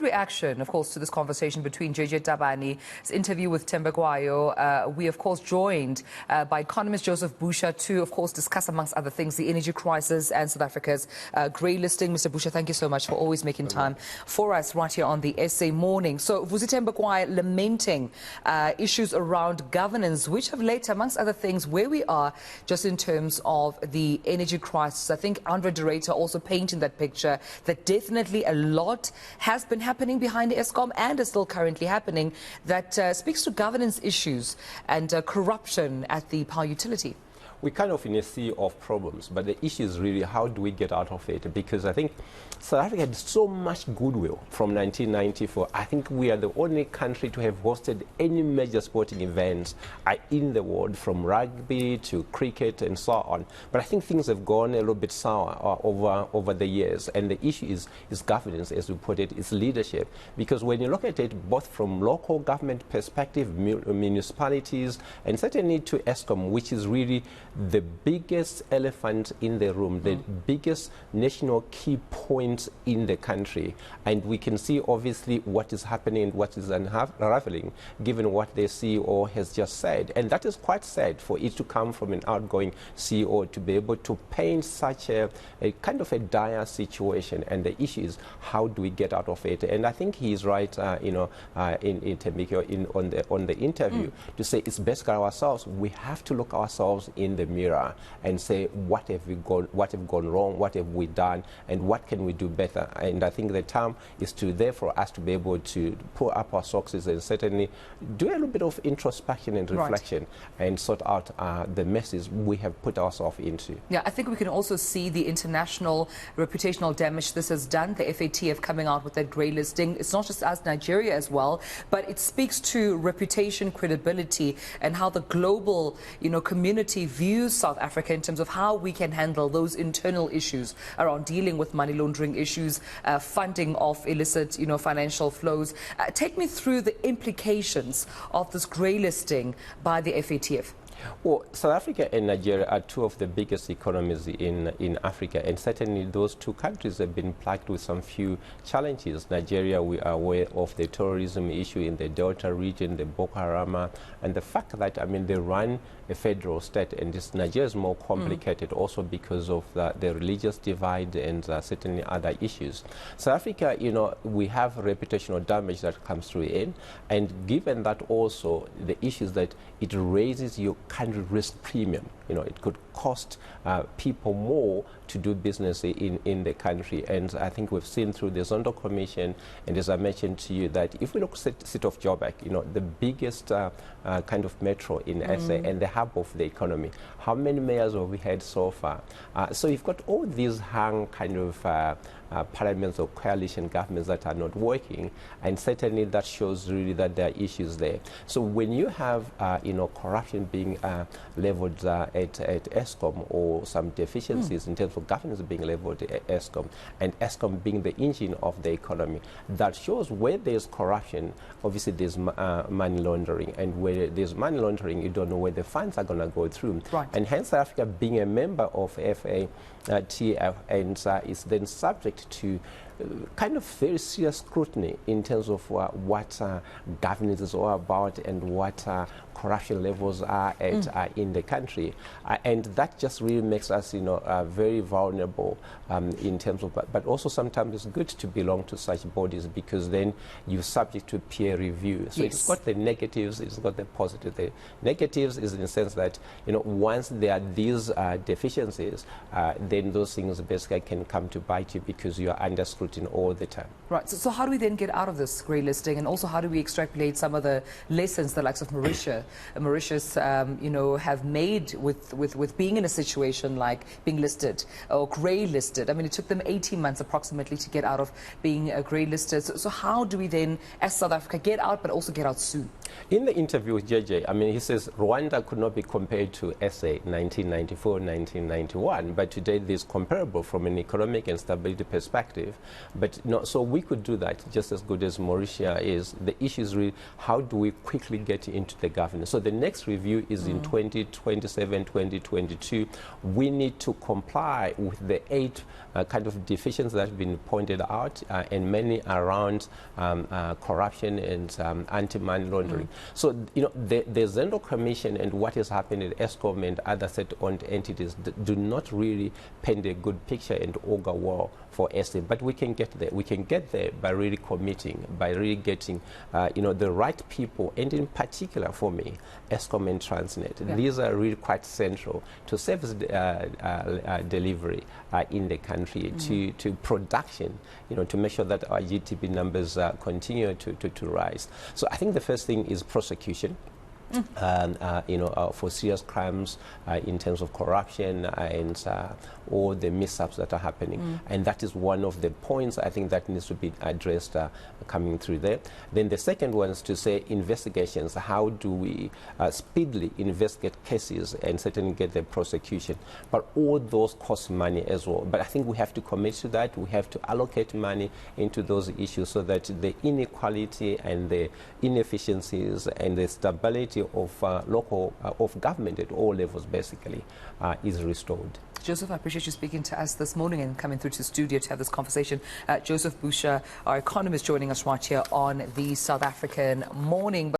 reaction, of course, to this conversation between JJ Tabani's interview with Themba Gwayo. We, of course, joined by economist Joseph Busha to, of course, discuss, amongst other things, the energy crisis and South Africa's grey listing. Mr. Busha, thank you so much for always making time for us right here on the SA Morning. So, Themba Gwayo lamenting issues around governance, which have led to, amongst other things, where we are just in terms of the energy crisis. I think Andre de Ruyter also painting that picture that definitely a lot has been happening behind Eskom and is still currently happening that speaks to governance issues and corruption at the power utility. We're kind of in a sea of problems, but the issue is really how do we get out of it? Because I think South Africa had so much goodwill from 1994. I think we are the only country to have hosted any major sporting events in the world, from rugby to cricket and so on. But I think things have gone a little bit sour over the years, and the issue is governance, as we put it, is leadership. Because when you look at it, both from local government perspective, municipalities, and certainly to Eskom, which is really the biggest elephant in the room, the biggest national key point in the country. And we can see obviously what is happening and what is unraveling, given what the CEO has just said. And that is quite sad for it to come from an outgoing CEO to be able to paint such a kind of a dire situation. And the issue is how do we get out of it? And I think he's right, in on the interview to say it's basically ourselves. We have to look ourselves in the mirror and say what have gone wrong, what have we done, and what can we do better. And I think the time is there for us to be able to pull up our socks and certainly do a little bit of introspection and reflection and sort out the messes we have put ourselves into. Yeah, I think we can also see the international reputational damage this has done. The FATF coming out with that grey listing. It's not just us, Nigeria as well, but it speaks to reputation, credibility, and how the global, community views South Africa in terms of how we can handle those internal issues around dealing with money laundering issues, funding of illicit, financial flows. Take me through the implications of this grey listing by the FATF. Well, South Africa and Nigeria are two of the biggest economies in Africa, and certainly those two countries have been plagued with some few challenges. Nigeria, we are aware of the terrorism issue in the Delta region, the Boko Haram, and the fact that, they run a federal state, and Nigeria is more complicated also because of the religious divide and certainly other issues. South Africa, we have reputational damage that comes through in, and given that also the issues that it raises your country risk premium. It could cost people more to do business in the country. And I think we've seen through the Zondo Commission, and as I mentioned to you, that if we look at the city of Joburg, the biggest kind of metro in SA and the hub of the economy, how many mayors have we had so far? So you've got all these hung kind of parliaments or coalition governments that are not working, and certainly that shows really that there are issues there. So when you have corruption being leveled at Eskom, or some deficiencies in terms of governance being leveled at Eskom, and Eskom being the engine of the economy, that shows where there's corruption, obviously there's money laundering, and where there's money laundering, you don't know where the funds are going to go through. And hence South Africa being a member of FATF and is then subject to kind of very serious scrutiny in terms of what governance is all about and what corruption levels are at in the country, and that just really makes us, very vulnerable in terms of. But also sometimes it's good to belong to such bodies because then you're subject to peer review. So it's got the negatives, it's got the positives. The negatives is in the sense that once there are these deficiencies, then those things basically can come to bite you because you are under scrutiny all the time. Right. So how do we then get out of this grey listing, and also how do we extrapolate some of the lessons the likes of Mauritius, have made with being in a situation like being listed or grey listed? It took them 18 months approximately to get out of being grey listed. So how do we then, as South Africa, get out but also get out soon? In the interview with JJ, I mean, he says Rwanda could not be compared to SA 1994, 1991, but today this comparable from an economic and stability perspective. But no, so we could do that just as good as Mauritius is. The issue is really how do we quickly get into the governance. So the next review is in 2027, 2022. We need to comply with the 8 kind of deficiencies that have been pointed out, and many around corruption and anti-money laundering. So, you know, the Zendo Commission and what is happening at Eskom and other state-owned entities do not really paint a good picture and augur well for SA. But we can get there. We can get there by really committing, by really getting, you know, the right people, and in particular for me, Eskom and Transnet. Yeah. These are really quite central to service delivery in the country, to production, you know, to make sure that our GDP numbers continue to rise. So I think the first thing is prosecution. You know, for serious crimes in terms of corruption and all the mishaps that are happening. And that is one of the points I think that needs to be addressed coming through there. Then the second one is to say investigations. How do we speedily investigate cases and certainly get the prosecution? But all those cost money as well. But I think we have to commit to that. We have to allocate money into those issues so that the inequality and the inefficiencies and the stability of local of government at all levels basically is restored. Joseph, I appreciate you speaking to us this morning and coming through to the studio to have this conversation. Joseph Busha, our economist, joining us right here on the South African Morning.